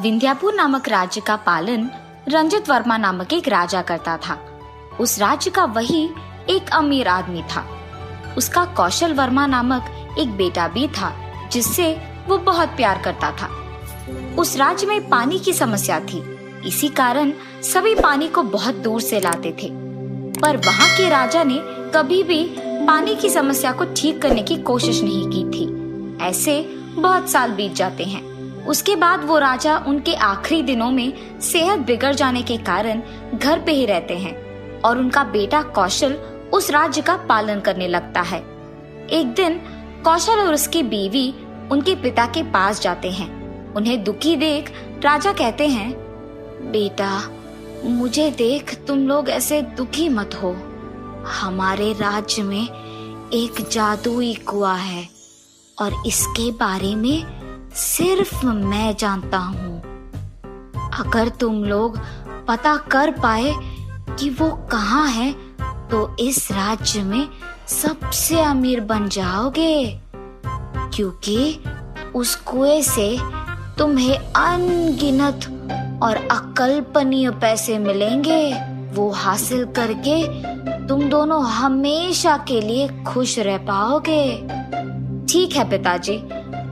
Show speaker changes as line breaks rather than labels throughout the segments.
विंध्यापुर नामक राज्य का पालन रंजित वर्मा नामक एक राजा करता था। उस राज्य का वही एक अमीर आदमी था। उसका कौशल वर्मा नामक एक बेटा भी था जिससे वो बहुत प्यार करता था। उस राज्य में पानी की समस्या थी, इसी कारण सभी पानी को बहुत दूर से लाते थे। पर वहाँ के राजा ने कभी भी पानी की समस्या को ठीक करने की कोशिश नहीं की थी। ऐसे बहुत साल बीत जाते हैं। उसके बाद वो राजा उनके आखिरी दिनों में सेहत बिगड़ जाने के कारण घर पे ही रहते हैं और उनका बेटा कौशल उस राज्य का पालन करने लगता है। एक दिन कौशल और उसकी बीवी उनके पिता के पास जाते हैं। उन्हें दुखी देख राजा कहते हैं, बेटा, मुझे देख तुम लोग ऐसे दुखी मत हो। हमारे राज्य में एक जादुई कुआं है और इसके बारे में सिर्फ मैं जानता हूँ। अगर तुम लोग पता कर पाए कि वो कहाँ है तो इस राज्य में सबसे अमीर बन जाओगे, क्योंकि उस कुएं से तुम्हें अनगिनत और अकल्पनीय पैसे मिलेंगे। वो हासिल करके तुम दोनों हमेशा के लिए खुश रह पाओगे। ठीक है पिताजी,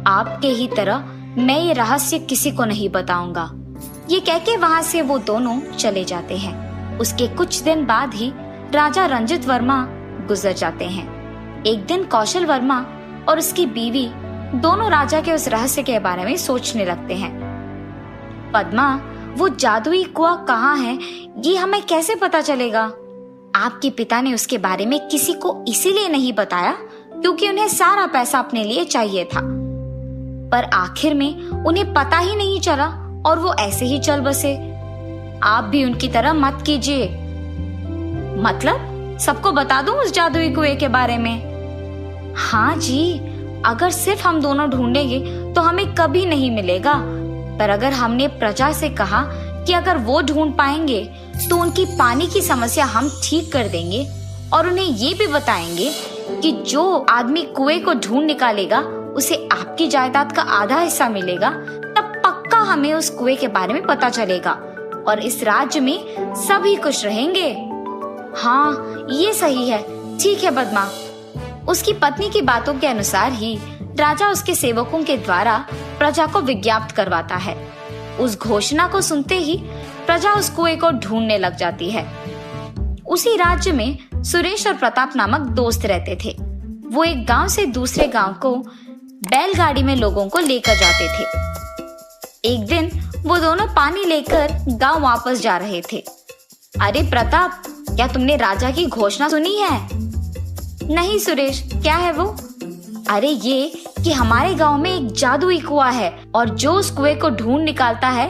आपके ही तरह मैं ये रहस्य किसी को नहीं बताऊंगा। ये कहके वहाँ से वो दोनों चले जाते हैं। उसके कुछ दिन बाद ही राजा रंजित वर्मा गुजर जाते हैं। एक दिन कौशल वर्मा और उसकी बीवी दोनों राजा के उस रहस्य के बारे में सोचने लगते हैं। पद्मा, वो जादुई कुआं कहाँ है, ये हमें कैसे पता चलेगा? आपके पिता ने उसके बारे में किसी को इसीलिए नहीं बताया क्योंकि उन्हें सारा पैसा अपने लिए चाहिए था। पर आखिर में उन्हें पता ही नहीं चला और वो ऐसे ही चल बसे। आप भी उनकी तरह मत कीजिए। मतलब सबको बता दूं उस जादुई कुएं के बारे में? हाँ जी, अगर सिर्फ हम दोनों ढूंढेंगे तो हमें कभी नहीं मिलेगा। पर अगर हमने प्रजा से कहा कि अगर वो ढूंढ पाएंगे तो उनकी पानी की समस्या हम ठीक कर देंगे और उन्हें ये भी बताएंगे कि जो आदमी कुएं को ढूंढ निकालेगा उसे आपकी जायदाद का आधा हिस्सा मिलेगा, तब पक्का हमें उस कुएं के बारे में पता चलेगा और इस राज्य में सभी खुश रहेंगे। हाँ, ये सही है। ठीक है पद्मा। उसकी पत्नी की बातों के अनुसार ही राजा उसके सेवकों के द्वारा प्रजा को विज्ञापित करवाता है। उस घोषणा को सुनते ही प्रजा उस कुएं को ढूंढने लग जाती है। उसी राज्य में सुरेश और प्रताप नामक दोस्त रहते थे। वो एक गांव से दूसरे गांव को बैलगाड़ी में लोगों को लेकर जाते थे। एक दिन वो दोनों पानी लेकर गांव वापस जा रहे थे। अरे प्रताप, क्या तुमने राजा की घोषणा सुनी है? नहीं सुरेश, क्या है वो? अरे ये कि हमारे गांव में एक जादुई कुआं है और जो उस कुएं को ढूंढ निकालता है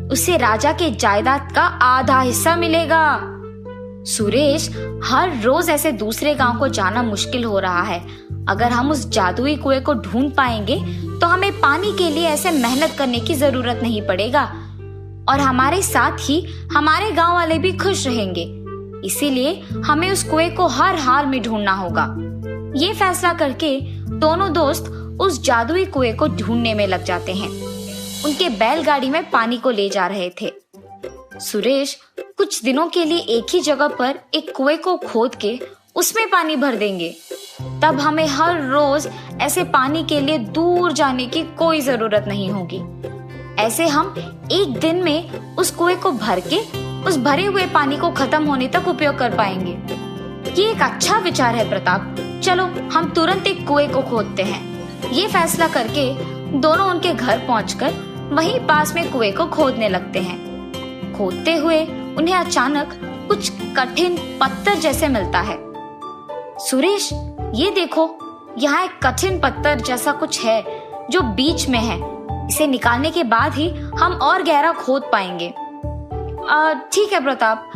उसे राजा के जायदाद का आधा हिस्सा मिलेगा। सुरेश, हर रोज ऐसे दूसरे गांव को जाना मुश्किल हो रहा है। अगर हम उस जादुई कुएं को ढूंढ पाएंगे तो हमें पानी के लिए ऐसे मेहनत करने की जरूरत नहीं पड़ेगा और हमारे साथ ही हमारे गांव वाले भी खुश रहेंगे। इसीलिए हमें उस कुएं को हर हाल में ढूंढना होगा। ये फैसला करके दोनों दोस्त उस जादुई कुएं को ढूंढने में लग जाते हैं। उनके बैलगाड़ी में पानी को ले जा रहे थे। सुरेश, कुछ दिनों के लिए एक ही जगह पर एक कुएं को खोद के उसमें पानी भर देंगे, तब हमें हर रोज ऐसे पानी के लिए दूर जाने की कोई जरूरत नहीं होगी। ऐसे हम एक दिन में उस कुएं को भर के उस भरे हुए पानी को खत्म होने तक उपयोग कर पाएंगे। ये एक अच्छा विचार है प्रताप। चलो हम तुरंत एक कुएं को खोदते हैं। ये फैसला करके दोनों उनके घर पहुंचकर वहीं पास में कुएं को खोदने लगते हैं। खोदते हुए उन्हें अचानक कुछ कठिन पत्थर जैसे मिलता है। सुरेश, ये देखो, यहाँ एक कठिन पत्थर जैसा कुछ है जो बीच में है। इसे निकालने के बाद ही हम और गहरा खोद पाएंगे। ठीक है प्रताप।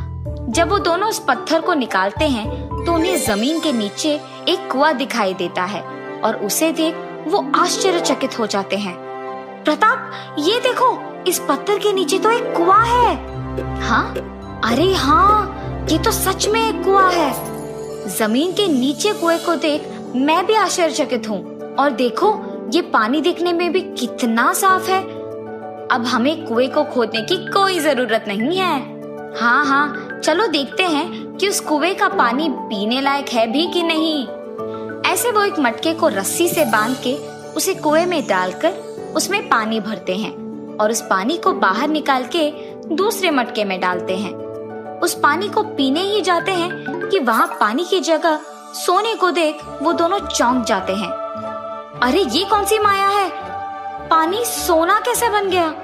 जब वो दोनों उस पत्थर को निकालते हैं तो उन्हें जमीन के नीचे एक कुआं दिखाई देता है और उसे देख वो आश्चर्यचकित हो जाते हैं। प्रताप, ये देखो, इस पत्थर के नीचे तो एक कुआं है। हाँ, अरे हाँ, ये तो सच में एक कुआं है। जमीन के नीचे कुएं को देख मैं भी आश्चर्यचकित हूँ। और देखो, ये पानी देखने में भी कितना साफ है। अब हमें कुएं को खोदने की कोई जरूरत नहीं है। हाँ हाँ, चलो देखते हैं कि उस कुएं का पानी पीने लायक है भी कि नहीं। ऐसे वो एक मटके को रस्सी से बांध के उसे कुएं में डालकर उसमें पानी भरते हैं और उस पानी को बाहर निकाल के दूसरे मटके में डालते हैं। उस पानी को पीने ही जाते हैं कि वहाँ पानी की जगह सोने को देख वो दोनों चौंक जाते हैं। अरे ये कौन सी माया है? पानी सोना कैसे बन गया?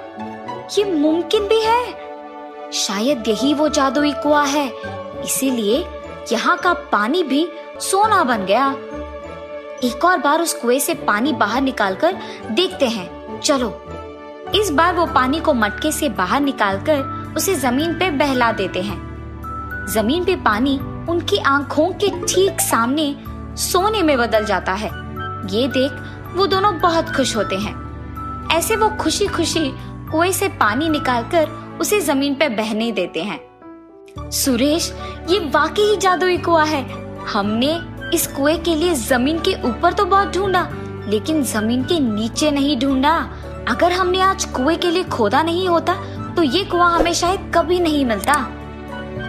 ये मुमकिन भी है? शायद यही वो जादुई कुआं है, इसीलिए यहाँ का पानी भी सोना बन गया। एक और बार उस कुएं से पानी बाहर निकालकर देखते हैं। चलो, इस बार वो पानी को मटके से बाहर निकालकर उसे जमीन पे बहला देते हैं। जमीन पे पानी उनकी आंखों के ठीक सामने सोने में बदल जाता है। ये देख वो दोनों बहुत खुश होते हैं। ऐसे वो खुशी खुशी कुएं से पानी निकालकर उसे जमीन पे बहने देते हैं। सुरेश, ये वाकई ही जादुई कुआं है। हमने इस कुएं के लिए जमीन के ऊपर तो बहुत ढूंढा, लेकिन जमीन के नीचे नहीं ढूंढा। अगर हमने आज कुएं के लिए खोदा नहीं होता तो ये कुआं हमें शायद कभी नहीं मिलता।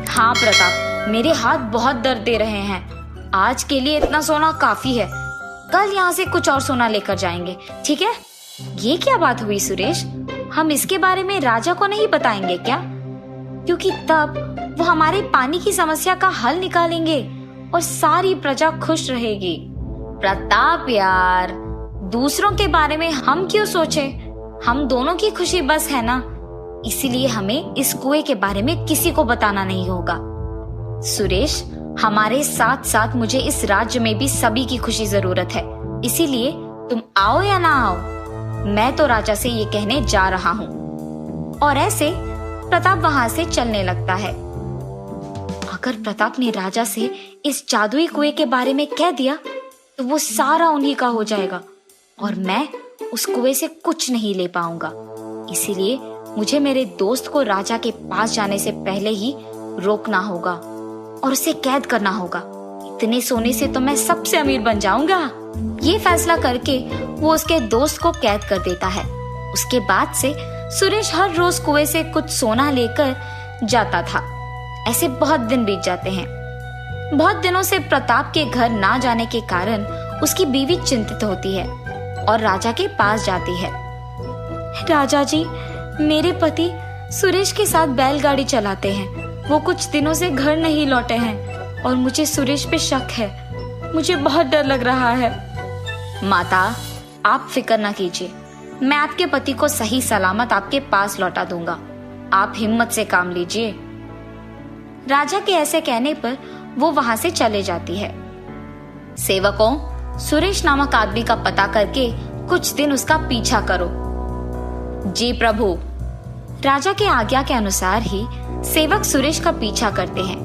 हाँ प्रताप, मेरे हाथ बहुत दर्द दे रहे हैं। आज के लिए इतना सोना काफी है। कल यहाँ से कुछ और सोना लेकर जाएंगे, ठीक है? ये क्या बात हुई सुरेश? हम इसके बारे में राजा को नहीं बताएंगे क्या? क्योंकि तब वो हमारे पानी की समस्या का हल निकालेंगे और सारी प्रजा खुश रहेगी। प्रताप यार, दूसरों के बारे में हम क्यों सोचे? हम दोनों की खुशी बस है ना, इसीलिए हमें इस कुएं के बारे में किसी को बताना नहीं होगा। सुरेश, हमारे साथ साथ मुझे इस राज्य में भी सभी की खुशी जरूरत है, इसीलिए तुम आओ या ना आओ, मैं तो राजा से ये कहने जा रहा हूँ। और ऐसे प्रताप वहां से चलने लगता है। अगर प्रताप ने राजा से इस जादुई कुएं के बारे में कह दिया तो वो सारा उन्हीं का हो जाएगा और मैं उस कुएं से कुछ नहीं ले पाऊंगा। इसीलिए मुझे मेरे दोस्त को राजा के पास जाने से पहले ही रोकना होगा और उसे कैद करना होगा। इतने सोने से तो मैं सबसे अमीर बन जाऊंगा। ये फैसला करके वो उसके दोस्त को कैद कर देता है। उसके बाद से सुरेश हर रोज कुएं से कुछ सोना लेकर जाता था। ऐसे बहुत दिन बीत जाते हैं। बहुत दिनों से प्रताप के घर ना जाने के कारण उसकी बीवी चिंतित होती है और राजा के पास जाती है। राजा जी, मेरे पति सुरेश के साथ बैलगाड़ी चलाते हैं। वो कुछ दिनों से घर नहीं लौटे हैं और मुझे सुरेश पे शक है। मुझे बहुत डर लग रहा है। माता, आप फिक्र ना कीजिए, मैं आपके पति को सही सलामत आपके पास लौटा दूंगा। आप हिम्मत से काम लीजिए। राजा के ऐसे कहने पर वो वहां से चले जाती है। सेवकों, सुरेश नामक आदमी का पता करके कुछ दिन उसका पीछा करो। जी प्रभु। राजा के आज्ञा के अनुसार ही सेवक सुरेश का पीछा करते हैं।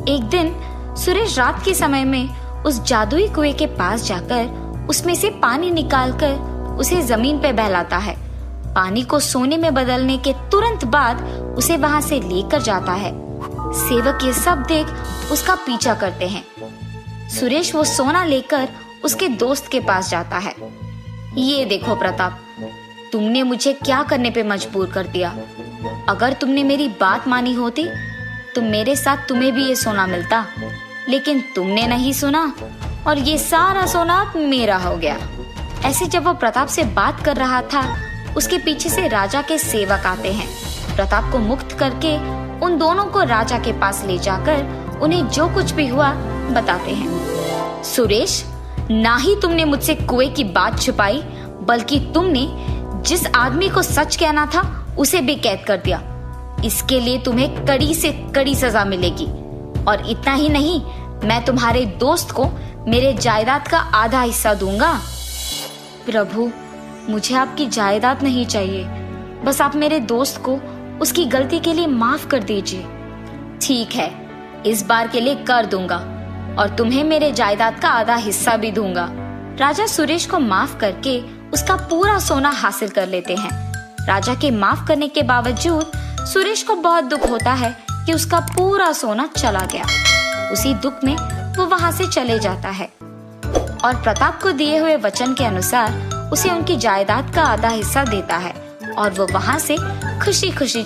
एक दिन सुरेश रात के समय में उस जादुई कुएं के पास जाकर उसमें से पानी निकालकर उसे जमीन पे बहलाता है। पानी को सोने में बदलने के तुरंत बाद उसे वहां से लेकर जाता है। सेवक ये सब देख उसका पीछा करते हैं। सुरेश वो सोना लेकर उसके दोस्त के पास जाता है। ये देखो प्रताप, तुमने मुझे क्या करने पे मजबूर कर दिया। अगर तुमने मेरी बात मानी होती तो मेरे साथ तुम्हें भी ये सोना मिलता, लेकिन तुमने नहीं सुना और ये सारा सोना मेरा हो गया। ऐसे जब वो प्रताप से बात कर रहा था, उसके पीछे से राजा के सेवक आते हैं। प्रताप को मुक्त करके उन दोनों को राजा के पास ले जाकर उन्हें जो कुछ भी हुआ बताते हैं। सुरेश, ना ही तुमने मुझसे कुएं की बात छुपाई, बल्कि तुमने जिस आदमी को सच कहना था उसे भी कैद कर दिया। इसके लिए तुम्हें कड़ी से कड़ी सजा मिलेगी। और इतना ही नहीं, मैं तुम्हारे दोस्त को मेरे जायदाद का आधा हिस्सा दूंगा। प्रभु, मुझे आपकी जायदाद नहीं चाहिए, बस आप मेरे दोस्त को उसकी गलती के लिए माफ कर दीजिए। ठीक है, इस बार के लिए कर दूंगा और तुम्हें मेरे जायदाद का आधा हिस्सा भी दूंगा। राजा सुरेश को माफ करके उसका पूरा सोना हासिल कर लेते हैं। राजा के माफ करने के बावजूद सुरेश को बहुत दुख होता है कि उसका पूरा सोना चला गया। उसी दुख में वो वहां से चले जाता है और प्रताप को दिए हुए वचन के अनुसार उसे उनकी जायदाद का आधा हिस्सा देता है और वो वहां से खुशी खुशी